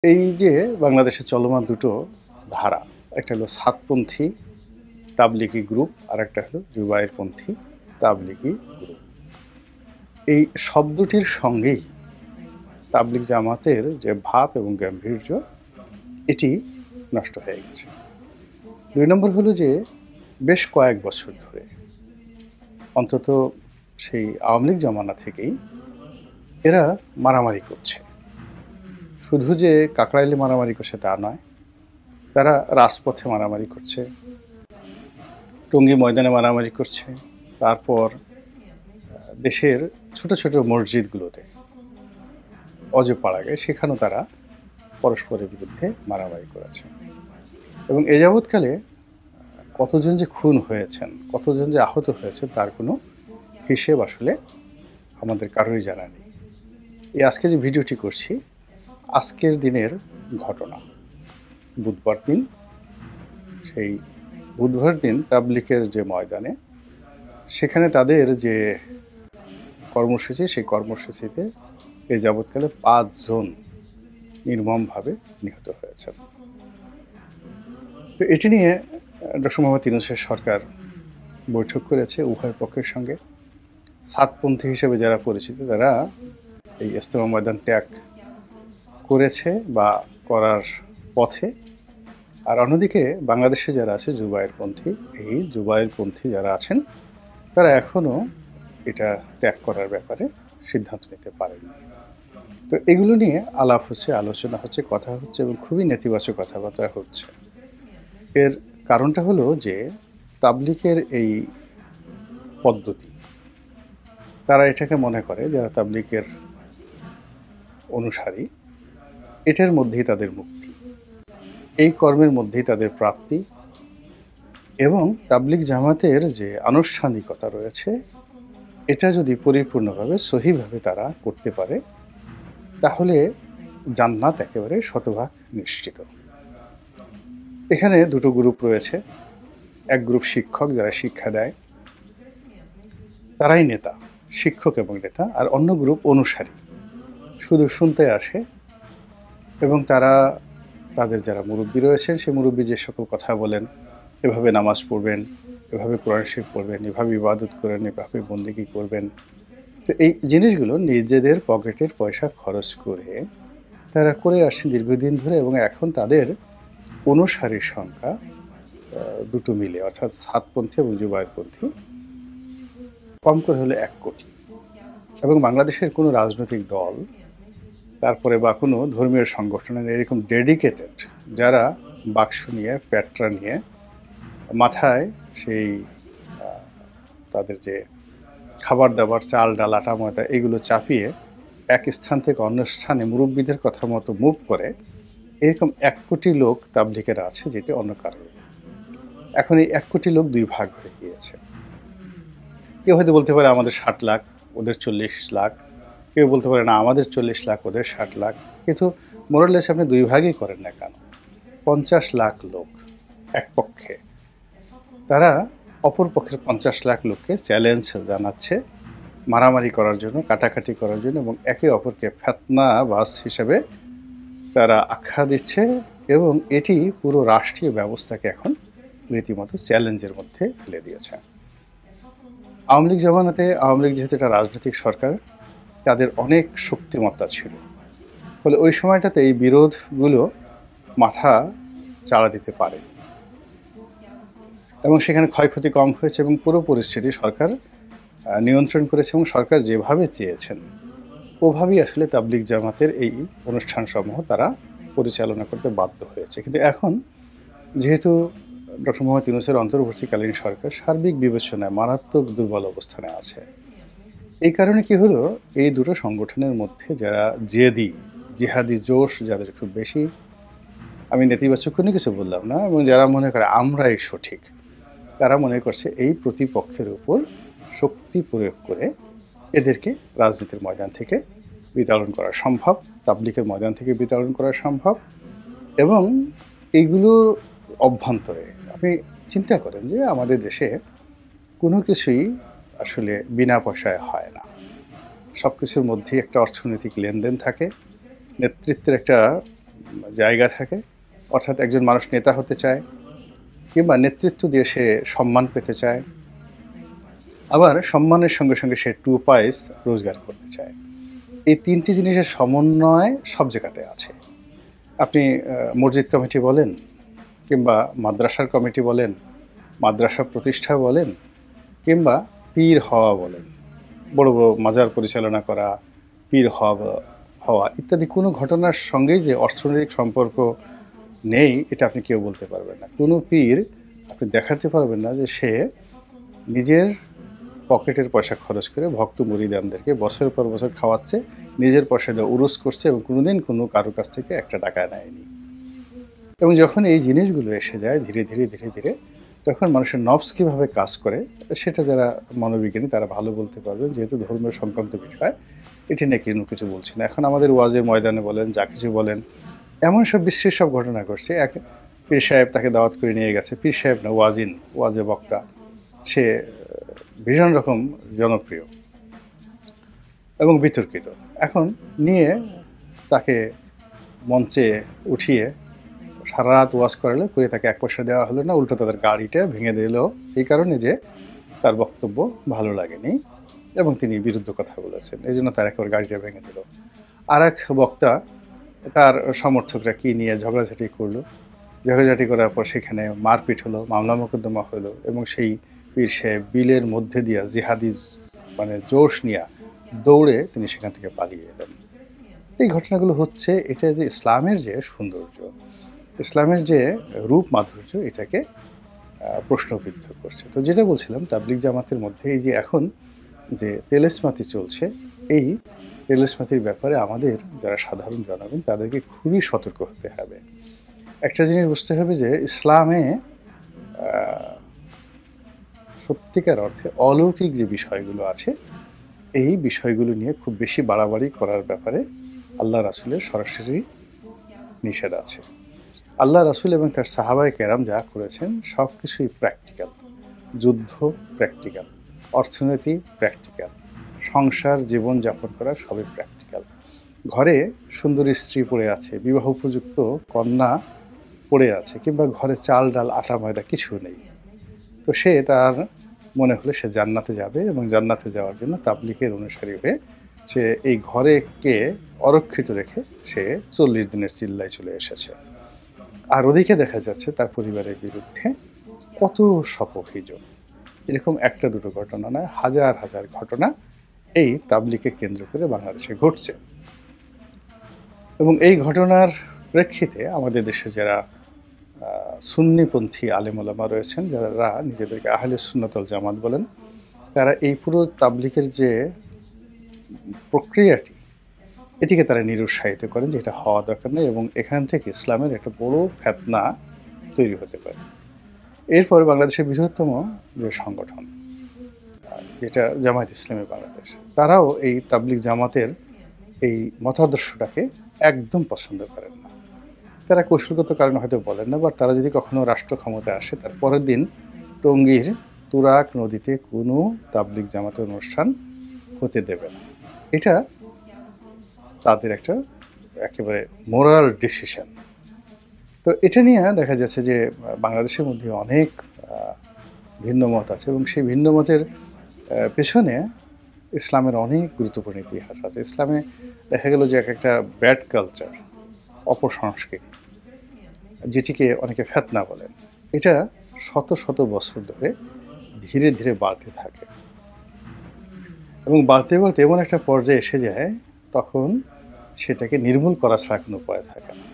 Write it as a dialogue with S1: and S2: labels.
S1: এই যে বাংলাদেশে চলমান দুটো ধারা, একটা হলো সাতপন্থী তাবলিগি গ্রুপ, আরেকটা হলো জুবায়েরপন্থী তাবলিগি গ্রুপ। এই শব্দটির সঙ্গেই তাবলিগ জামাতের যে ভাব এবং গাম্ভীর্য, এটি নষ্ট হয়ে গেছে। ২ নম্বর হলো যে বেশ কয়েক বছর ধরে, অন্তত সেই আওয়ামী লীগ জমানা থেকেই এরা মারামারি করছে। শুধু যে কাকরাইলে মারামারি করছে তা নয়, তারা রাজপথে মারামারি করছে, টঙ্গী ময়দানে মারামারি করছে, তারপর দেশের ছোট ছোট মসজিদগুলোতে অজপাড়াগায় সেখানেও তারা পরস্পরের বিরুদ্ধে মারামারি করেছে। এবং এ যাবৎকালে কতজন যে খুন হয়েছেন, কতজন যে আহত হয়েছে তার কোনো হিসেব আসলে আমাদের কারোরই জানা নেই। এই আজকে যে ভিডিওটি করছি, আজকের দিনের ঘটনা। বুধবার দিন, সেই বুধবার দিন তাবলিগের যে ময়দানে, সেখানে তাদের যে কর্মসূচি, সেই কর্মসূচিতে এ যাবৎকালে ৫ জন নির্মমভাবে নিহত হয়েছেন। তো এটি নিয়ে ডক্টর মোহাম্মদ ইউনূসের সরকার বৈঠক করেছে উভয় পক্ষের সঙ্গে। সাতপন্থী হিসেবে যারা পরিচিত তারা এই ইজতেমা ময়দান ত্যাগ করেছে বা করার পথে। আর অন্যদিকে বাংলাদেশে যারা আছে জুবায়েরপন্থী, এই জুবায়েরপন্থী যারা আছেন তারা এখনও এটা ত্যাগ করার ব্যাপারে সিদ্ধান্ত নিতে পারেনি। তো এগুলো নিয়ে আলাপ হচ্ছে, আলোচনা হচ্ছে, কথা হচ্ছে এবং খুবই নেতিবাচক কথাবার্তা হচ্ছে। এর কারণটা হলো যে তাবলিগের এই পদ্ধতি, তারা এটাকে মনে করে যারা তাবলিগের অনুসারী, এটার মধ্যেই তাদের মুক্তি, এই কর্মের মধ্যেই তাদের প্রাপ্তি। এবং তাবলিগ জামাতের যে আনুষ্ঠানিকতা রয়েছে, এটা যদি পরিপূর্ণভাবে সহিভাবে তারা করতে পারে তাহলে জান্নাত একেবারে শতভাগ নিশ্চিত। এখানে দুটো গ্রুপ রয়েছে। এক গ্রুপ শিক্ষক যারা শিক্ষা দেয়, তারাই নেতা, শিক্ষক এবং নেতা। আর অন্য গ্রুপ অনুসারী, শুধু শুনতে আসে এবং তারা তাদের যারা মুরব্বী রয়েছেন সেই মুরব্বী যে সকল কথা বলেন, এভাবে নামাজ পড়বেন, এভাবে কোরআন শরীফ পড়বেন, এভাবে ইবাদত করেন, এভাবে বন্দেগী করবেন। তো এই জিনিসগুলো নিজেদের পকেটের পয়সা খরচ করে তারা করে আসছেন দীর্ঘদিন ধরে। এবং এখন তাদের অনুসারীর সংখ্যা দুটো মিলে, অর্থাৎ সাতপন্থী এবং জুবায়েরপন্থী, কম করে হলে ১ কোটি। এবং বাংলাদেশের কোনো রাজনৈতিক দল, তারপরে বা কোনো ধর্মীয় সংগঠনের এরকম ডেডিকেটেড যারা বাক্স নিয়ে, প্যাট্রা নিয়ে, মাথায় সেই তাদের যে খাবার দাবার, চাল ডাল আটা ময়দা এগুলো চাপিয়ে এক স্থান থেকে অন্য স্থানে মুরব্বীদের কথা মতো মুভ করে, এরকম ১ কোটি লোক তাবলিগের আছে, যেটা অন্য কারণ। এখন এই ১ কোটি লোক ২ ভাগ হয়ে গিয়েছে। কেউ হয়তো বলতে পারে আমাদের ৬০ লাখ, ওদের ৪০ লাখ। কেউ বলতে পারে না আমাদের ৪০ লাখ, ওদের ৬০ লাখ। কিন্তু মোরালেস আপনি ২ ভাগই করেন না কেন, ৫০ লাখ লোক এক পক্ষে, তারা অপর পক্ষের ৫০ লাখ লোককে চ্যালেঞ্জ জানাচ্ছে মারামারি করার জন্য, কাটাকাটি করার জন্য, এবং একে অপরকে ফেতনাবাজ হিসেবে তারা আখ্যা দিচ্ছে। এবং এটি পুরো রাষ্ট্রীয় ব্যবস্থাকে এখন রীতিমতো চ্যালেঞ্জের মধ্যে ফেলে দিয়েছে। আওয়ামী লীগ জমানাতে, আওয়ামী লীগ যেহেতু একটা রাজনৈতিক সরকার, তাদের অনেক শক্তিমত্তা ছিল, ফলে ওই সময়টাতে এই বিরোধগুলো মাথা চাড়া দিতে পারে এবং সেখানে ক্ষয়ক্ষতি কম হয়েছে এবং পুরো পরিস্থিতি সরকার নিয়ন্ত্রণ করেছে। এবং সরকার যেভাবে চেয়েছেন ওভাবেই আসলে তাবলিগ জামাতের এই অনুষ্ঠানসমূহ তারা পরিচালনা করতে বাধ্য হয়েছে। কিন্তু এখন যেহেতু ডক্টর মোহাম্মদ ইউনূসের অন্তর্বর্তীকালীন সরকার সার্বিক বিবেচনায় মারাত্মক দুর্বল অবস্থানে আছে, এই কারণে কি হলো, এই দুটো সংগঠনের মধ্যে যারা জেদি, জিহাদি জোশ যাদের খুব বেশি, আমি নেতিবাচক কোনো কিছু বললাম না, এবং যারা মনে করে আমরাই সঠিক, তারা মনে করছে এই প্রতিপক্ষের উপর শক্তি প্রয়োগ করে এদেরকে রাজনীতির ময়দান থেকে বিতাড়ন করা সম্ভব, তাবলিগের ময়দান থেকে বিতাড়ন করা সম্ভব। এবং এইগুলো অভ্যন্তরে আপনি চিন্তা করেন যে আমাদের দেশে কোনো কিছুই আসলে বিনা পয়সায় হয় না। সব কিছুর মধ্যেই একটা অর্থনৈতিক লেনদেন থাকে, নেতৃত্বের একটা জায়গা থাকে, অর্থাৎ একজন মানুষ নেতা হতে চায় কিংবা নেতৃত্ব দিয়ে সে সম্মান পেতে চায়, আবার সম্মানের সঙ্গে সঙ্গে সে 2 পয়স রোজগার করতে চায়। এই ৩টি জিনিসের সমন্বয় সব জায়গাতে আছে। আপনি মসজিদ কমিটি বলেন কিংবা মাদ্রাসার কমিটি বলেন, মাদ্রাসা প্রতিষ্ঠা বলেন কিংবা পীর হওয়া বলেন, বড় বড় মাজার পরিচালনা করা, পীর হওয়া ইত্যাদি কোনো ঘটনার সঙ্গেই যে অর্থনৈতিক সম্পর্ক নেই এটা আপনি কেউ বলতে পারবেন না। কোনো পীর আপনি দেখাতে পারবেন না যে সে নিজের পকেটের পয়সা খরচ করে ভক্ত মুরিদানদেরকে বছরের পর বছর খাওয়াচ্ছে, নিজের পয়সা দিয়ে উরুস করছে এবং কোনোদিন কোনো কারো কাছ থেকে একটা টাকা নেয়নি। এবং যখন এই জিনিসগুলো এসে যায় ধীরে ধীরে ধীরে ধীরে, তখন মানুষের নফস কীভাবে কাজ করে সেটা যারা মনোবিজ্ঞানী তারা ভালো বলতে পারবেন, যেহেতু ধর্মীয় সংক্রান্ত বিষয় এটি নিয়ে কিছু বলছি না। এখন আমাদের ওয়াজের ময়দানে বলেন, যা কিছু বলেন, এমন সব বিশ্বের সব ঘটনা ঘটছে। এক পীর সাহেব তাকে দাওয়াত করে নিয়ে গেছে, পীর সাহেব না, ওয়াজে বক্তা, সে ভীষণ রকম জনপ্রিয় এবং বিতর্কিত। এখন নিয়ে তাকে মঞ্চে উঠিয়ে সারা রাত ওয়াজ করালে করে তাকে 1 পয়সা দেওয়া হলো না, উল্টো তাদের গাড়িটা ভেঙে দিল এই কারণে যে তার বক্তব্য ভালো লাগেনি এবং তিনি বিরুদ্ধ কথা বলেছেন, এই জন্য তার একেবারে গাড়িটা ভেঙে দিল। আর এক বক্তা তার সমর্থকরা কি নিয়ে ঝগড়াঝাটি করলো, ঝগড়াঝাটি করার পর সেখানে মারপিট হলো, মামলা মোকদ্দমা হলো এবং সেই পীর সাহেব বিলের মধ্যে দিয়া জিহাদি মানে জোশ নিয়ে দৌড়ে তিনি সেখান থেকে পালিয়ে এলেন। এই ঘটনাগুলো হচ্ছে, এটা যে ইসলামের যে সৌন্দর্য, ইসলামের যে রূপ মাধুর্য, এটাকে প্রশ্নবিদ্ধ করছে। তো যেটা বলছিলাম, তাবলিগ জামাতের মধ্যে এই যে এখন যে তেলেসমাতি চলছে, এই তেলেসমাতির ব্যাপারে আমাদের যারা সাধারণ জনগণ তাদেরকে খুবই সতর্ক হতে হবে। একটা জিনিস বুঝতে হবে যে ইসলামে সত্যিকার অর্থে অলৌকিক যে বিষয়গুলো আছে, এই বিষয়গুলো নিয়ে খুব বেশি বাড়াবাড়ি করার ব্যাপারে আল্লাহ রাসূলের সরাসরি নিষেধ আছে। আল্লাহ রাসূল এবং তার সাহাবায়ে কেরাম যা করেছেন সব কিছুই প্র্যাকটিক্যাল। যুদ্ধ প্র্যাকটিক্যাল, অর্থনীতি প্র্যাকটিক্যাল, সংসার জীবনযাপন করা সবই প্র্যাকটিক্যাল। ঘরে সুন্দরী স্ত্রী পড়ে আছে, বিবাহ উপযুক্ত কন্যা পড়ে আছে, কিংবা ঘরে চাল ডাল আটা ময়দা কিছু নেই, তো সে তার মনে হলে সে জান্নাতে যাবে এবং জান্নাতে যাওয়ার জন্য তাবলিগের অনুসারী হয়ে সে এই ঘরেকে অরক্ষিত রেখে সে 40 দিনের চিল্লায় চলে এসেছে। আর ওদিকে দেখা যাচ্ছে তার পরিবারের বিরুদ্ধে কত সব অভিযোগ। এরকম একটা দুটো ঘটনা নয়, হাজার হাজার ঘটনা এই তাবলিগকে কেন্দ্র করে বাংলাদেশে ঘটছে। এবং এই ঘটনার প্রেক্ষিতে আমাদের দেশে যারা সুন্নিপন্থী আলেম ওলামা রয়েছেন, যারা নিজেদেরকে আহলে সুন্নাত ওয়াল জামাত বলেন, তারা এই পুরো তাবলিগের যে প্রক্রিয়াটি, এটিকে তারা নিরুৎসাহিত করেন যে এটা হওয়া দরকার নেই এবং এখান থেকে ইসলামের একটা বড় ফিতনা তৈরি হতে পারে। এরপরে বাংলাদেশের বৃহত্তম যে সংগঠন যেটা জামায়াত ইসলামী বাংলাদেশ, তারাও এই তাবলিগ জামাতের এই মতাদর্শটাকে একদম পছন্দ করেন না। তারা কৌশলগত কারণে হয়তো বলেন না, বাট তারা যদি কখনো রাষ্ট্র ক্ষমতায় আসে তার পরের দিন টঙ্গীর তুরাগ নদীতে কোনো তাবলিগ জামাতের অনুষ্ঠান হতে দেবে না। এটা তাদের একটা একেবারে মোরাল ডিসিশন। তো এটা নিয়ে দেখা যাচ্ছে যে বাংলাদেশের মধ্যে অনেক ভিন্ন মত আছে এবং সেই ভিন্ন মতের পেছনে ইসলামের অনেক গুরুত্বপূর্ণ ইতিহাস আছে। ইসলামে দেখা গেল যে একটা ব্যাড কালচার, অপসংস্কৃতি, যেটিকে অনেকে ফিতনা বলেন, এটা শত শত বছর ধরে ধীরে ধীরে বাড়তে থাকে এবং বাড়তে বাড়তে এমন একটা পর্যায়ে এসে যায় তখন সেটাকে নির্মূল করা ছাড়া কোনো উপায় থাকে না।